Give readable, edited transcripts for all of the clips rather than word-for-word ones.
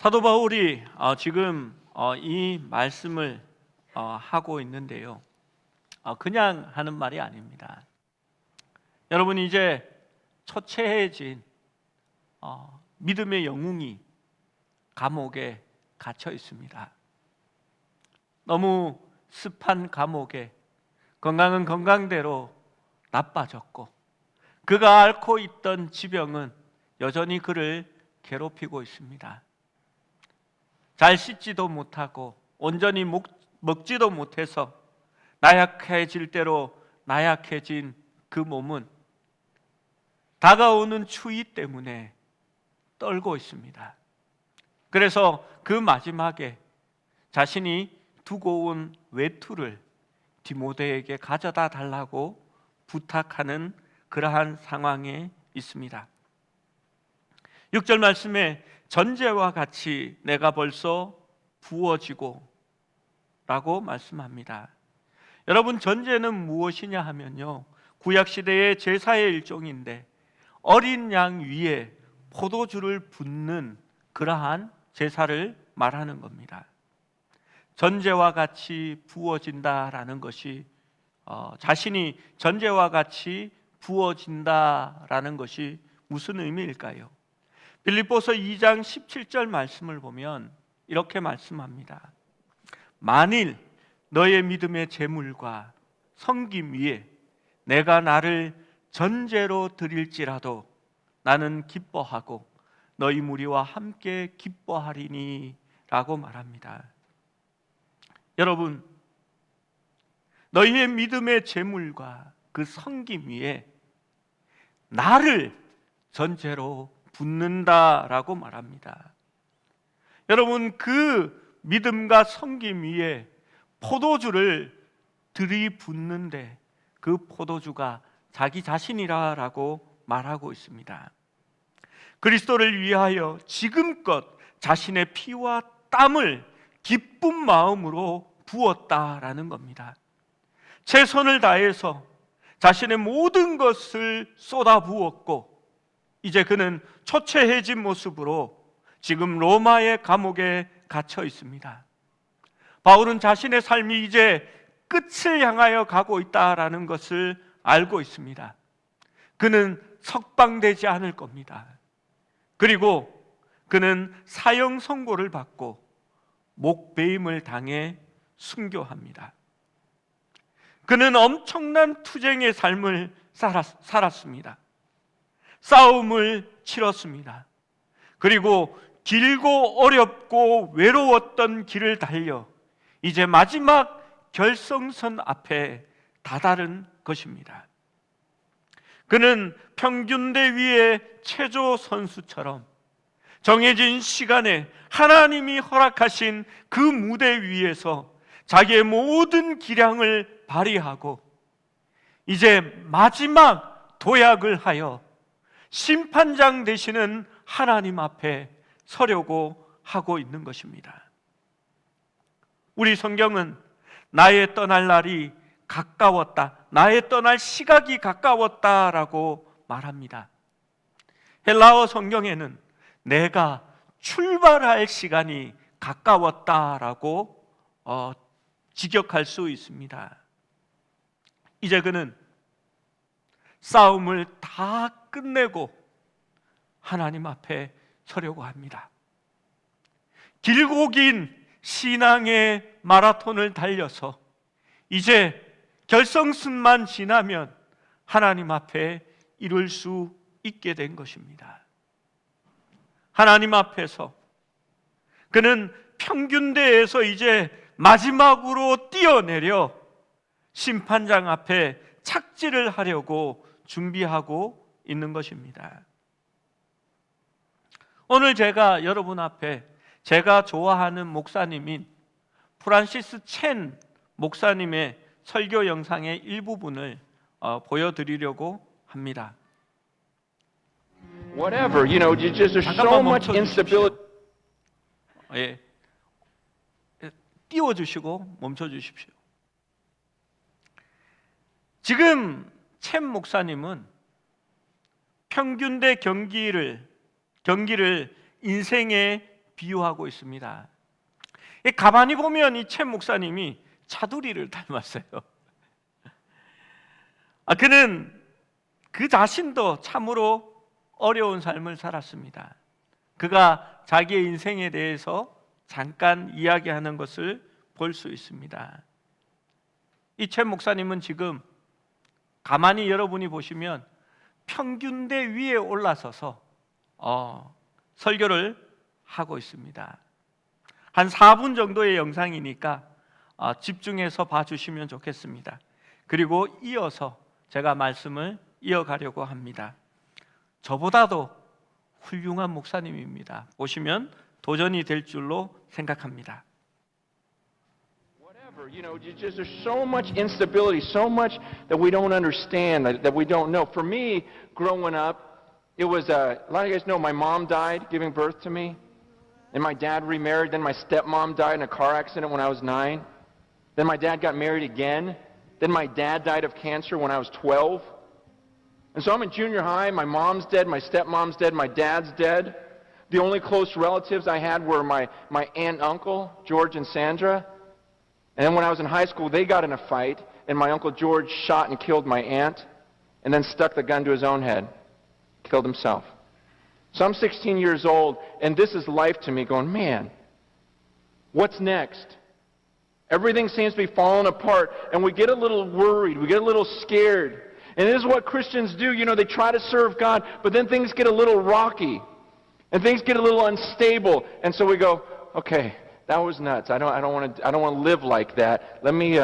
사도 바울이 지금 이 말씀을 하고 있는데요. 그냥 하는 말이 아닙니다. 여러분, 이제 처체해진 믿음의 영웅이 감옥에 갇혀 있습니다. 너무 습한 감옥에 건강은 건강대로 나빠졌고, 그가 앓고 있던 지병은 여전히 그를 괴롭히고 있습니다. 잘 씻지도 못하고 온전히 먹지도 못해서 나약해질 대로 나약해진 그 몸은 다가오는 추위 때문에 떨고 있습니다. 그래서 그 마지막에 자신이 두고 온 외투를 디모데에게 가져다 달라고 부탁하는 그러한 상황에 있습니다. 6절 말씀에 전제와 같이 내가 벌써 부어지고 라고 말씀합니다. 여러분, 전제는 무엇이냐 하면요, 구약시대의 제사의 일종인데 어린 양 위에 포도주를 붓는 그러한 제사를 말하는 겁니다. 전제와 같이 부어진다라는 것이 자신이 전제와 같이 부어진다라는 것이 무슨 의미일까요? 빌립보서 2장 17절 말씀을 보면 이렇게 말씀합니다. 만일 너의 믿음의 제물과 섬김 위에 내가 나를 전제로 드릴지라도 나는 기뻐하고 너희 무리와 함께 기뻐하리니 라고 말합니다. 여러분, 너희의 믿음의 제물과 그 섬김 위에 나를 전제로 붓는다라고 말합니다. 여러분, 그 믿음과 섬김 위에 포도주를 들이붓는데 그 포도주가 자기 자신이라고 말하고 있습니다. 그리스도를 위하여 지금껏 자신의 피와 땀을 기쁜 마음으로 부었다라는 겁니다. 최선을 다해서 자신의 모든 것을 쏟아부었고, 이제 그는 초췌해진 모습으로 지금 로마의 감옥에 갇혀 있습니다. 바울은 자신의 삶이 이제 끝을 향하여 가고 있다라는 것을 알고 있습니다. 그는 석방되지 않을 겁니다. 그리고 그는 사형 선고를 받고 목배임을 당해 순교합니다. 그는 엄청난 투쟁의 삶을 살았습니다. 싸움을 치렀습니다. 그리고 길고 어렵고 외로웠던 길을 달려 이제 마지막 결성선 앞에 다다른 것입니다. 그는 평균대 위의 체조 선수처럼 정해진 시간에 하나님이 허락하신 그 무대 위에서 자기의 모든 기량을 발휘하고 이제 마지막 도약을 하여 심판장 되시는 하나님 앞에 서려고 하고 있는 것입니다. 우리 성경은 나의 떠날 날이 가까웠다, 나의 떠날 시각이 가까웠다라고 말합니다. 헬라어 성경에는 내가 출발할 시간이 가까웠다라고 직역할 수 있습니다. 이제 그는 싸움을 다 끝내고 하나님 앞에 서려고 합니다. 길고 긴 신앙의 마라톤을 달려서 이제 결성선만 지나면 하나님 앞에 이룰 수 있게 된 것입니다. 하나님 앞에서 그는 평균대에서 이제 마지막으로 뛰어내려 심판장 앞에 착지를 하려고 준비하고 있는 것입니다. 오늘 제가 여러분 앞에 제가 좋아하는 목사님인 프란시스 첸 목사님의 설교 영상의 일부분을 보여드리려고 합니다. Whatever, just there's so much instability. 띄워주시고 멈춰주십시오. 지금 첸 목사님은 평균대 경기를 인생의 비유하고 있습니다. 가만히 보면 이 첸 목사님이 차두리를 닮았어요. 그는 그 자신도 참으로 어려운 삶을 살았습니다. 그가 자기의 인생에 대해서 잠깐 이야기하는 것을 볼 수 있습니다. 이 첸 목사님은 지금 가만히 여러분이 보시면 평균대 위에 올라서서 설교를 하고 있습니다. 한 4분 정도의 영상이니까 집중해서 봐주시면 좋겠습니다. 그리고 이어서 제가 말씀을 이어가려고 합니다. 저보다도 훌륭한 목사님입니다. 보시면 도전이 될 줄로 생각합니다. Just there's so much instability, so much that we don't understand, that we don't know. For me, growing up, it was a lot of you guys know my mom died giving birth to me, and my dad remarried. Then my stepmom died in a car accident when I was 9. Then my dad got married again. Then my dad died of cancer when I was 12. And so I'm in junior high. My mom's dead, my stepmom's dead, my dad's dead. The only close relatives I had were my aunt and uncle, George and Sandra. And then when I was in high school, they got in a fight, and my Uncle George shot and killed my aunt, and then stuck the gun to his own head, killed himself. So I'm 16 years old, and this is life to me, going, man, what's next? Everything seems to be falling apart, and we get a little worried, we get a little scared. And this is what Christians do, they try to serve God, but then things get a little rocky, and things get a little unstable, and so we go, okay, that was nuts. I don't want to live like that. Let me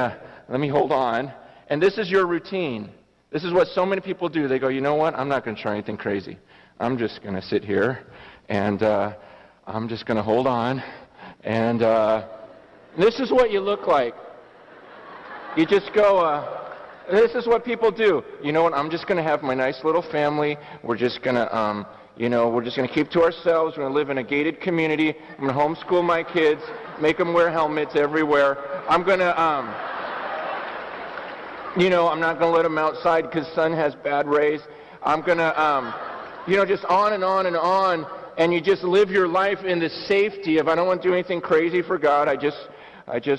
hold on. And this is your routine. This is what so many people do. They go, you know what? I'm not going to try anything crazy. I'm just going to sit here, and I'm just going to hold on. And this is what you look like. You just go, this is what people do. You know what? I'm just going to have my nice little family. We're just going to, we're just going to keep to ourselves. We're going to live in a gated community. I'm going to homeschool my kids, make them wear helmets everywhere. I'm going to, I'm not going to let them outside because sun has bad rays. I'm going to, just on and on and on. And you just live your life in the safety of, I don't want to do anything crazy for God. I just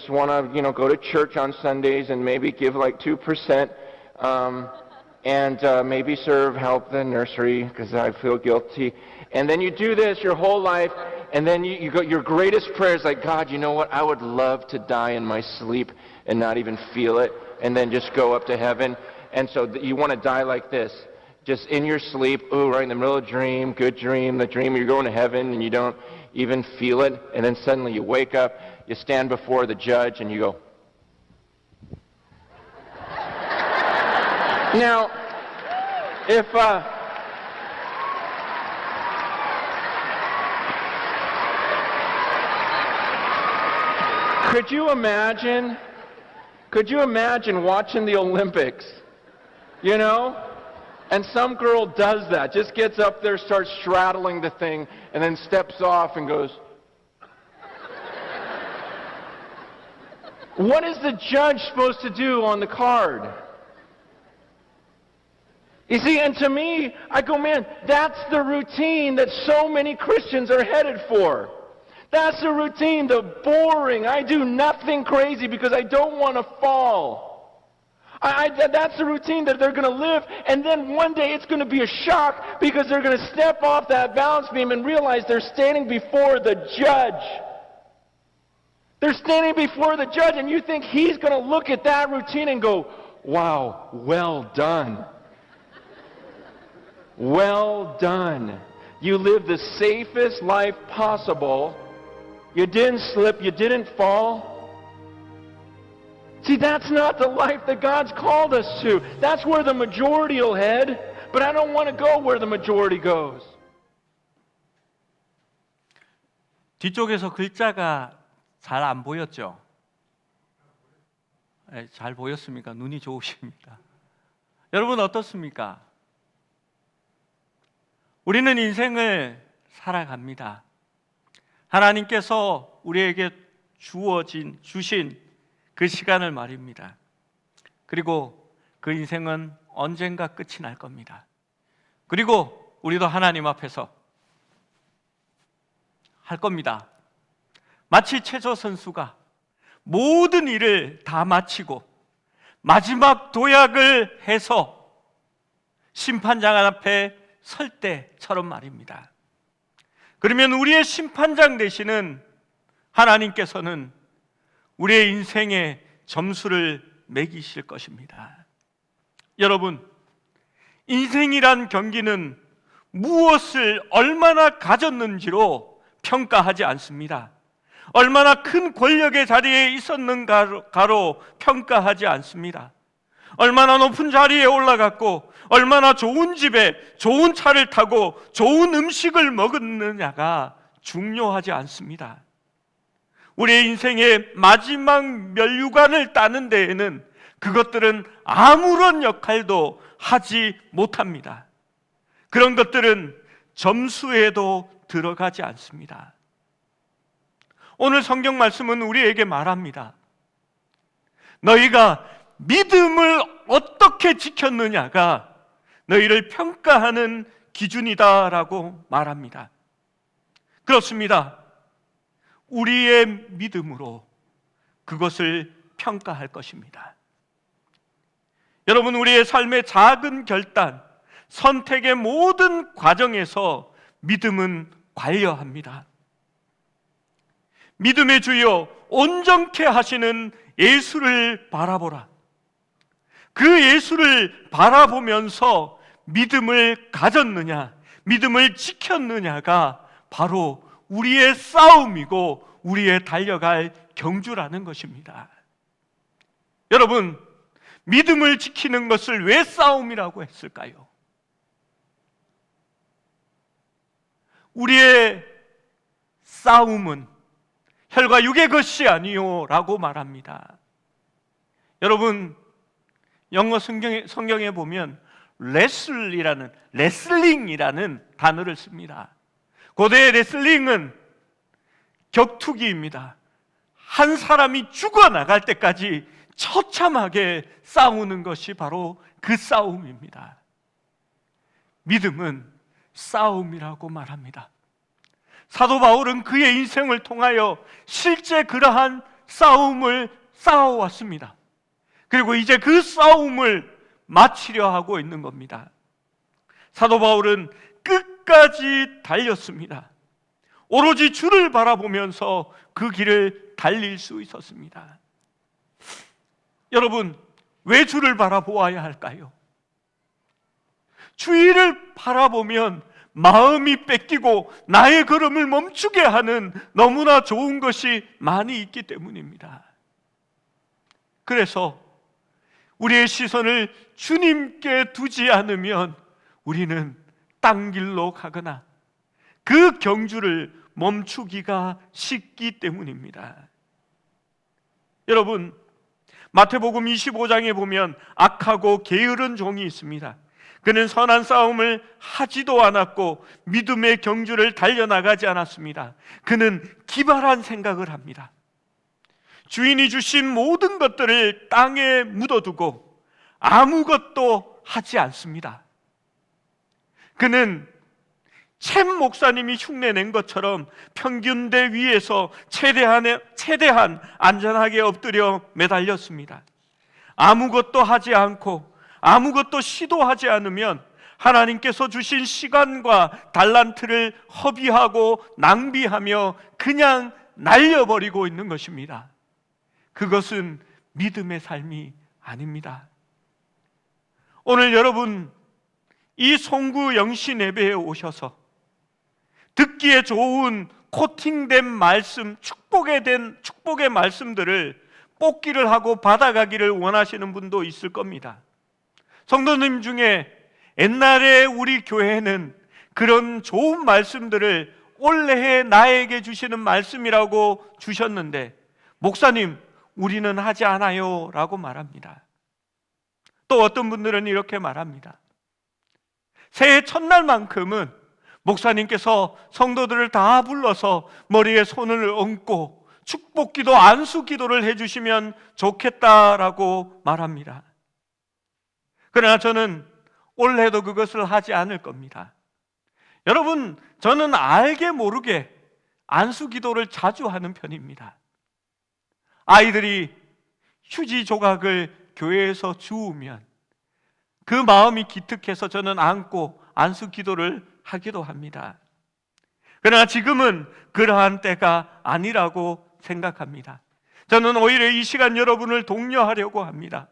want to, go to church on Sundays and maybe give like 2%. And maybe help the nursery because I feel guilty. And then you do this your whole life, and then you go, your greatest prayer is like, God, you know what? I would love to die in my sleep and not even feel it, and then just go up to heaven. And so you want to die like this, just in your sleep, right in the middle of a dream, good dream, the dream you're going to heaven, and you don't even feel it. And then suddenly you wake up, you stand before the judge, and you go, now, if could you imagine watching the Olympics, and some girl does that, just gets up there, starts straddling the thing, and then steps off and goes, what is the judge supposed to do on the card? You see, and to me, I go, man, that's the routine that so many Christians are headed for. That's the routine, the boring, I do nothing crazy because I don't want to fall. That's the routine that they're going to live, and then one day it's going to be a shock because they're going to step off that balance beam and realize they're standing before the judge. They're standing before the judge, and you think he's going to look at that routine and go, wow, well done. Well done. You lived the safest life possible. You didn't slip. You didn't fall. See, that's not the life that God's called us to. That's where the majority will head. But I don't want to go where the majority goes. 뒤쪽에서 글자가 잘 안 보였죠? 잘 보였습니까? 눈이 좋으십니다. 여러분 어떻습니까? 우리는 인생을 살아갑니다. 하나님께서 우리에게 주신 그 시간을 말입니다. 그리고 그 인생은 언젠가 끝이 날 겁니다. 그리고 우리도 하나님 앞에서 할 겁니다. 마치 체조 선수가 모든 일을 다 마치고 마지막 도약을 해서 심판장 앞에 설 때처럼 말입니다. 그러면 우리의 심판장 되시는 하나님께서는 우리의 인생에 점수를 매기실 것입니다. 여러분, 인생이란 경기는 무엇을 얼마나 가졌는지로 평가하지 않습니다. 얼마나 큰 권력의 자리에 있었는가로 평가하지 않습니다. 얼마나 높은 자리에 올라갔고 얼마나 좋은 집에 좋은 차를 타고 좋은 음식을 먹었느냐가 중요하지 않습니다. 우리의 인생의 마지막 면류관을 따는 데에는 그것들은 아무런 역할도 하지 못합니다. 그런 것들은 점수에도 들어가지 않습니다. 오늘 성경 말씀은 우리에게 말합니다. 너희가 믿음을 어떻게 지켰느냐가 너희를 평가하는 기준이다라고 말합니다. 그렇습니다. 우리의 믿음으로 그것을 평가할 것입니다. 여러분, 우리의 삶의 작은 결단, 선택의 모든 과정에서 믿음은 관여합니다. 믿음의 주여 온전케 하시는 예수를 바라보라. 그 예수를 바라보면서 믿음을 가졌느냐, 믿음을 지켰느냐가 바로 우리의 싸움이고 우리의 달려갈 경주라는 것입니다. 여러분, 믿음을 지키는 것을 왜 싸움이라고 했을까요? 우리의 싸움은 혈과 육의 것이 아니요 라고 말합니다. 여러분, 영어 성경에 보면 레슬링이라는 단어를 씁니다. 고대의 레슬링은 격투기입니다. 한 사람이 죽어나갈 때까지 처참하게 싸우는 것이 바로 그 싸움입니다. 믿음은 싸움이라고 말합니다. 사도 바울은 그의 인생을 통하여 실제 그러한 싸움을 싸워왔습니다. 그리고 이제 그 싸움을 마치려 하고 있는 겁니다. 사도 바울은 끝까지 달렸습니다. 오로지 주를 바라보면서 그 길을 달릴 수 있었습니다. 여러분, 왜 주를 바라보아야 할까요? 주위를 바라보면 마음이 뺏기고 나의 걸음을 멈추게 하는 너무나 좋은 것이 많이 있기 때문입니다. 그래서 우리의 시선을 주님께 두지 않으면 우리는 딴 길로 가거나 그 경주를 멈추기가 쉽기 때문입니다. 여러분, 마태복음 25장에 보면 악하고 게으른 종이 있습니다. 그는 선한 싸움을 하지도 않았고 믿음의 경주를 달려나가지 않았습니다. 그는 기발한 생각을 합니다. 주인이 주신 모든 것들을 땅에 묻어두고 아무것도 하지 않습니다. 그는 챔 목사님이 흉내낸 것처럼 평균대 위에서 최대한 안전하게 엎드려 매달렸습니다. 아무것도 하지 않고 아무것도 시도하지 않으면 하나님께서 주신 시간과 달란트를 허비하고 낭비하며 그냥 날려버리고 있는 것입니다. 그것은 믿음의 삶이 아닙니다. 오늘 여러분, 이 송구 영신 예배에 오셔서 듣기에 좋은 코팅된 말씀, 축복의 말씀들을 뽑기를 하고 받아가기를 원하시는 분도 있을 겁니다. 성도님 중에 옛날에 우리 교회는 그런 좋은 말씀들을 올해에 나에게 주시는 말씀이라고 주셨는데, 목사님, 우리는 하지 않아요 라고 말합니다. 또 어떤 분들은 이렇게 말합니다. 새해 첫날만큼은 목사님께서 성도들을 다 불러서 머리에 손을 얹고 축복기도 안수기도를 해주시면 좋겠다라고 말합니다. 그러나 저는 올해도 그것을 하지 않을 겁니다. 여러분, 저는 알게 모르게 안수 기도를 자주 하는 편입니다. 아이들이 휴지 조각을 교회에서 주우면 그 마음이 기특해서 저는 안고 안수 기도를 하기도 합니다. 그러나 지금은 그러한 때가 아니라고 생각합니다. 저는 오히려 이 시간 여러분을 독려하려고 합니다.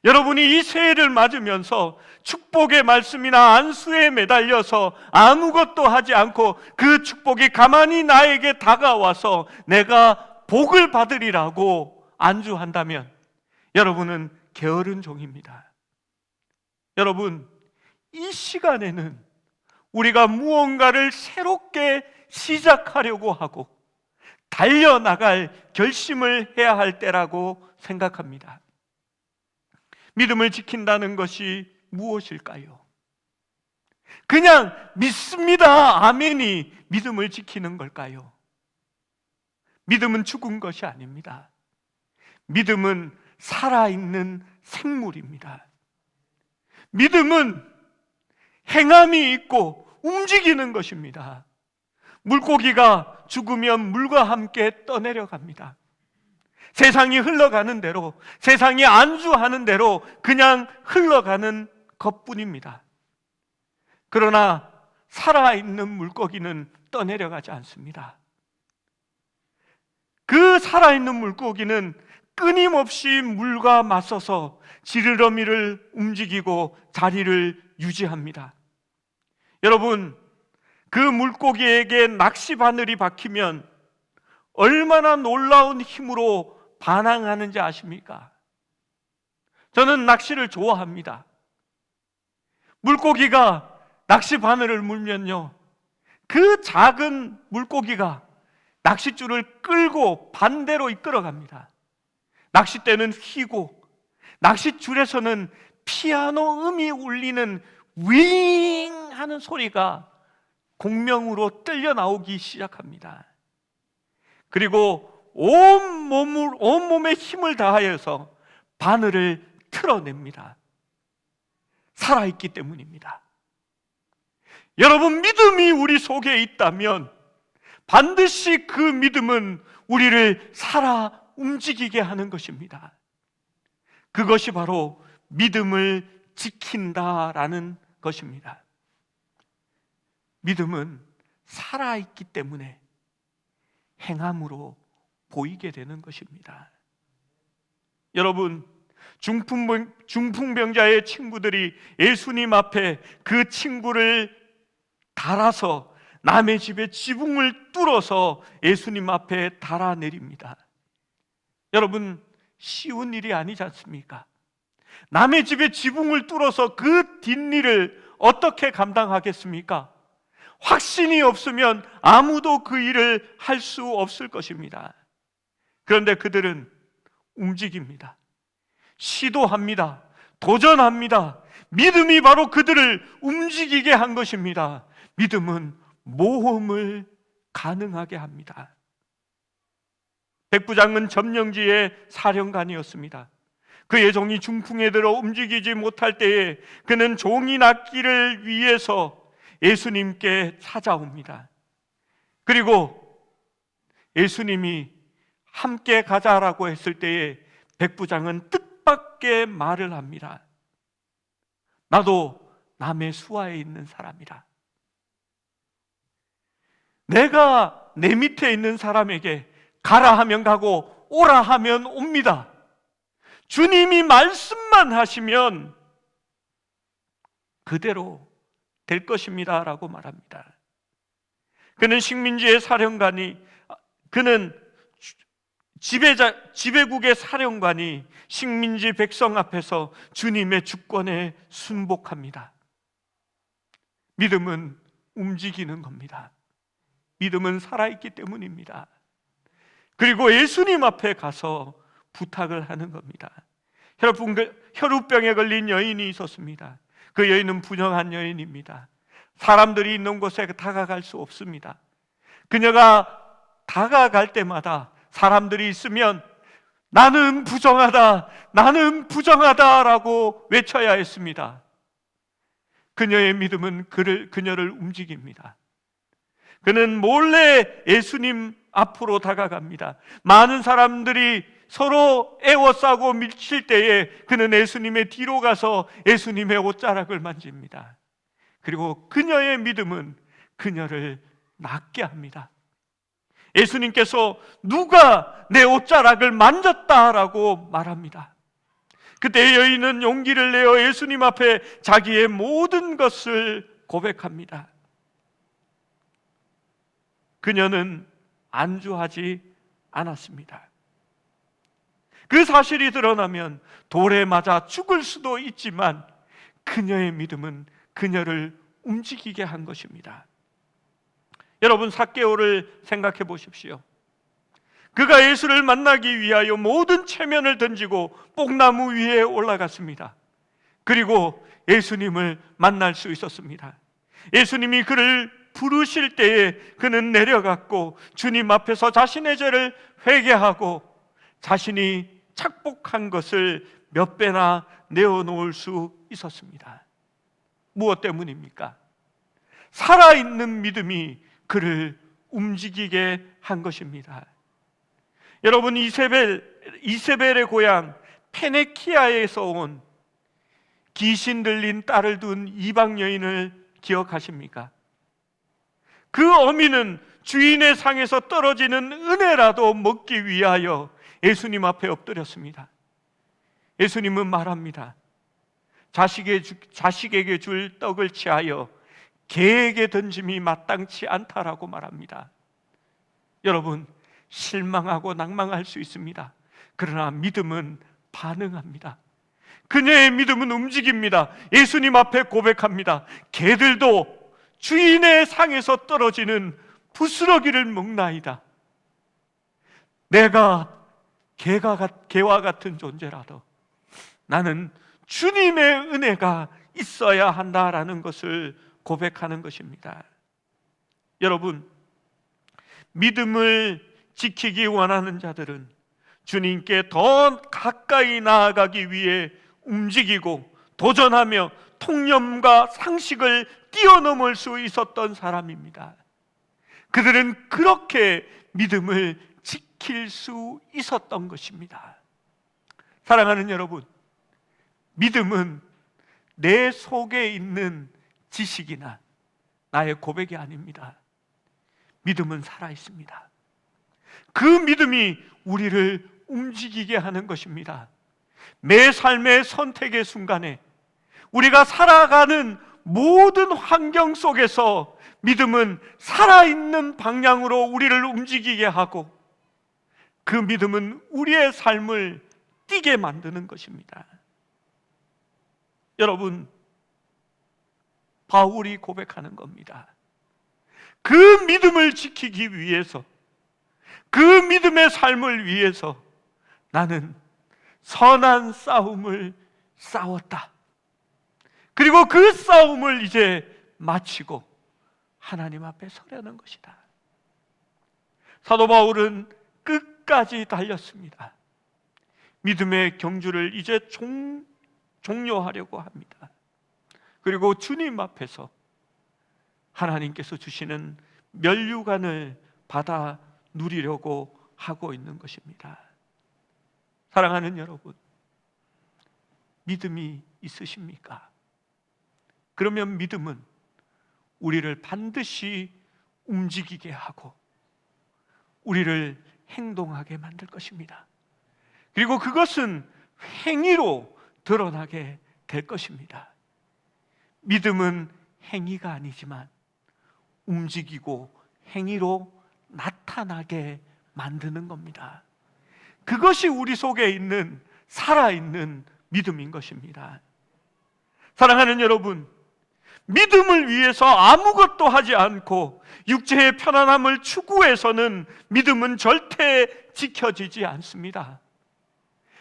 여러분이 이 새해를 맞으면서 축복의 말씀이나 안수에 매달려서 아무것도 하지 않고 그 축복이 가만히 나에게 다가와서 내가 복을 받으리라고 안주한다면 여러분은 게으른 종입니다. 여러분, 이 시간에는 우리가 무언가를 새롭게 시작하려고 하고 달려나갈 결심을 해야 할 때라고 생각합니다. 믿음을 지킨다는 것이 무엇일까요? 그냥 믿습니다, 아멘이 믿음을 지키는 걸까요? 믿음은 죽은 것이 아닙니다. 믿음은 살아있는 생물입니다. 믿음은 행함이 있고 움직이는 것입니다. 물고기가 죽으면 물과 함께 떠내려갑니다. 세상이 흘러가는 대로, 세상이 안주하는 대로 그냥 흘러가는 것뿐입니다. 그러나 살아있는 물고기는 떠내려가지 않습니다. 그 살아있는 물고기는 끊임없이 물과 맞서서 지느러미를 움직이고 자리를 유지합니다. 여러분, 그 물고기에게 낚시 바늘이 박히면 얼마나 놀라운 힘으로 반항하는지 아십니까? 저는 낚시를 좋아합니다. 물고기가 낚시 바늘을 물면요, 그 작은 물고기가 낚싯줄을 끌고 반대로 이끌어갑니다. 낚싯대는 휘고 낚싯줄에서는 피아노 음이 울리는 윙 하는 소리가 공명으로 떨려 나오기 시작합니다. 그리고 온몸에 힘을 다하여서 바늘을 틀어냅니다. 살아있기 때문입니다. 여러분, 믿음이 우리 속에 있다면 반드시 그 믿음은 우리를 살아 움직이게 하는 것입니다. 그것이 바로 믿음을 지킨다라는 것입니다. 믿음은 살아있기 때문에 행함으로 보이게 되는 것입니다. 여러분, 중풍병자의 친구들이 예수님 앞에 그 친구를 달아서 남의 집에 지붕을 뚫어서 예수님 앞에 달아내립니다. 여러분, 쉬운 일이 아니지 않습니까? 남의 집에 지붕을 뚫어서 그 뒷일을 어떻게 감당하겠습니까? 확신이 없으면 아무도 그 일을 할 수 없을 것입니다. 그런데 그들은 움직입니다. 시도합니다. 도전합니다. 믿음이 바로 그들을 움직이게 한 것입니다. 믿음은 모험을 가능하게 합니다. 백부장은 점령지의 사령관이었습니다. 그의 종이 중풍에 들어 움직이지 못할 때에 그는 종이 낫기를 위해서 예수님께 찾아옵니다. 그리고 예수님이 함께 가자라고 했을 때에 백부장은 뜻밖의 말을 합니다. 나도 남의 수하에 있는 사람이라. 내가 내 밑에 있는 사람에게 가라 하면 가고 오라 하면 옵니다. 주님이 말씀만 하시면 그대로 될 것입니다 라고 말합니다. 그는 식민지의 사령관이, 그는 지배국의 사령관이 식민지 백성 앞에서 주님의 주권에 순복합니다. 믿음은 움직이는 겁니다. 믿음은 살아있기 때문입니다. 그리고 예수님 앞에 가서 부탁을 하는 겁니다. 혈우병에 걸린 여인이 있었습니다. 그 여인은 부정한 여인입니다. 사람들이 있는 곳에 다가갈 수 없습니다. 그녀가 다가갈 때마다 사람들이 있으면 나는 부정하다, 나는 부정하다라고 외쳐야 했습니다. 그녀의 믿음은 그녀를 움직입니다. 그는 몰래 예수님 앞으로 다가갑니다. 많은 사람들이 서로 애워싸고 밀칠 때에 그는 예수님의 뒤로 가서 예수님의 옷자락을 만집니다. 그리고 그녀의 믿음은 그녀를 낫게 합니다. 예수님께서 누가 내 옷자락을 만졌다라고 말합니다. 그때 여인은 용기를 내어 예수님 앞에 자기의 모든 것을 고백합니다. 그녀는 안주하지 않았습니다. 그 사실이 드러나면 돌에 맞아 죽을 수도 있지만 그녀의 믿음은 그녀를 움직이게 한 것입니다. 여러분, 삭개오를 생각해 보십시오. 그가 예수를 만나기 위하여 모든 체면을 던지고 뽕나무 위에 올라갔습니다. 그리고 예수님을 만날 수 있었습니다. 예수님이 그를 부르실 때에 그는 내려갔고 주님 앞에서 자신의 죄를 회개하고 자신이 착복한 것을 몇 배나 내어놓을 수 있었습니다. 무엇 때문입니까? 살아있는 믿음이 그를 움직이게 한 것입니다. 여러분, 이세벨의 고향 페네키아에서 온 귀신 들린 딸을 둔 이방 여인을 기억하십니까? 그 어미는 주인의 상에서 떨어지는 은혜라도 먹기 위하여 예수님 앞에 엎드렸습니다. 예수님은 말합니다. 자식에게 줄 떡을 취하여 개에게 던짐이 마땅치 않다라고 말합니다. 여러분, 실망하고 낭망할 수 있습니다. 그러나 믿음은 반응합니다. 그녀의 믿음은 움직입니다. 예수님 앞에 고백합니다. 개들도 주인의 상에서 떨어지는 부스러기를 먹나이다. 내가 개와 같은 존재라도 나는 주님의 은혜가 있어야 한다라는 것을 고백하는 것입니다. 여러분, 믿음을 지키기 원하는 자들은 주님께 더 가까이 나아가기 위해 움직이고 도전하며 통념과 상식을 뛰어넘을 수 있었던 사람입니다. 그들은 그렇게 믿음을 지킬 수 있었던 것입니다. 사랑하는 여러분, 믿음은 내 속에 있는 지식이나 나의 고백이 아닙니다. 믿음은 살아있습니다. 그 믿음이 우리를 움직이게 하는 것입니다. 매 삶의 선택의 순간에 우리가 살아가는 모든 환경 속에서 믿음은 살아있는 방향으로 우리를 움직이게 하고 그 믿음은 우리의 삶을 뛰게 만드는 것입니다. 여러분, 바울이 고백하는 겁니다. 그 믿음을 지키기 위해서, 그 믿음의 삶을 위해서 나는 선한 싸움을 싸웠다. 그리고 그 싸움을 이제 마치고 하나님 앞에 서려는 것이다. 사도 바울은 끝까지 달렸습니다. 믿음의 경주를 이제 종료하려고 합니다. 그리고 주님 앞에서 하나님께서 주시는 면류관을 받아 누리려고 하고 있는 것입니다. 사랑하는 여러분, 믿음이 있으십니까? 그러면 믿음은 우리를 반드시 움직이게 하고 우리를 행동하게 만들 것입니다. 그리고 그것은 행위로 드러나게 될 것입니다. 믿음은 행위가 아니지만 움직이고 행위로 나타나게 만드는 겁니다. 그것이 우리 속에 있는 살아있는 믿음인 것입니다. 사랑하는 여러분, 믿음을 위해서 아무것도 하지 않고 육체의 편안함을 추구해서는 믿음은 절대 지켜지지 않습니다.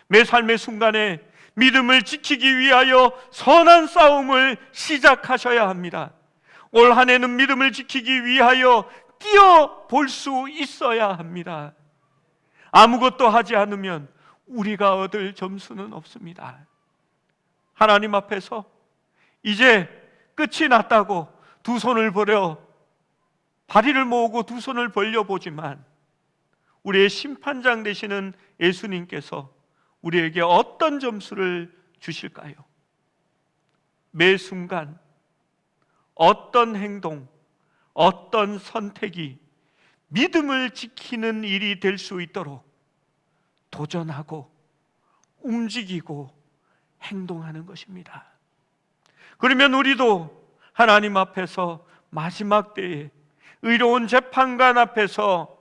매 삶의 순간에 믿음을 지키기 위하여 선한 싸움을 시작하셔야 합니다. 올 한 해는 믿음을 지키기 위하여 뛰어볼 수 있어야 합니다. 아무것도 하지 않으면 우리가 얻을 점수는 없습니다. 하나님 앞에서 이제 끝이 났다고 두 손을 벌여 다리를 모으고 두 손을 벌려보지만 우리의 심판장 되시는 예수님께서 우리에게 어떤 점수를 주실까요? 매 순간 어떤 행동, 어떤 선택이 믿음을 지키는 일이 될 수 있도록 도전하고 움직이고 행동하는 것입니다. 그러면 우리도 하나님 앞에서 마지막 때에 의로운 재판관 앞에서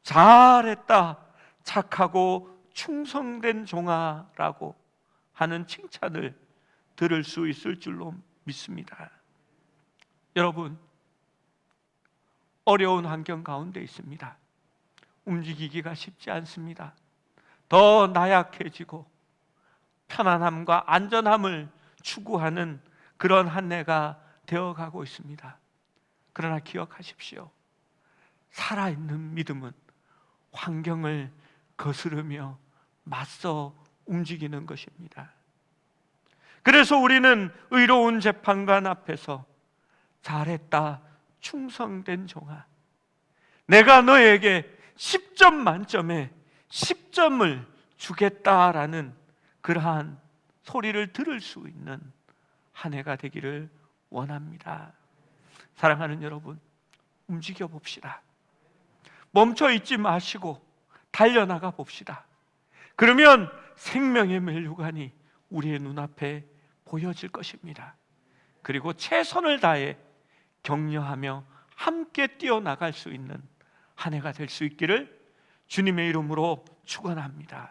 잘했다, 착하고 충성된 종아라고 하는 칭찬을 들을 수 있을 줄로 믿습니다. 여러분, 어려운 환경 가운데 있습니다. 움직이기가 쉽지 않습니다. 더 나약해지고 편안함과 안전함을 추구하는 그런 한 해가 되어가고 있습니다. 그러나 기억하십시오. 살아있는 믿음은 환경을 거스르며 맞서 움직이는 것입니다. 그래서 우리는 의로운 재판관 앞에서 잘했다, 충성된 종아, 내가 너에게 10점 만점에 10점을 주겠다라는 그러한 소리를 들을 수 있는 한 해가 되기를 원합니다. 사랑하는 여러분, 움직여 봅시다. 멈춰 있지 마시고 달려나가 봅시다. 그러면 생명의 멸류관이 우리의 눈앞에 보여질 것입니다. 그리고 최선을 다해 격려하며 함께 뛰어나갈 수 있는 한 해가 될 수 있기를 주님의 이름으로 축원합니다.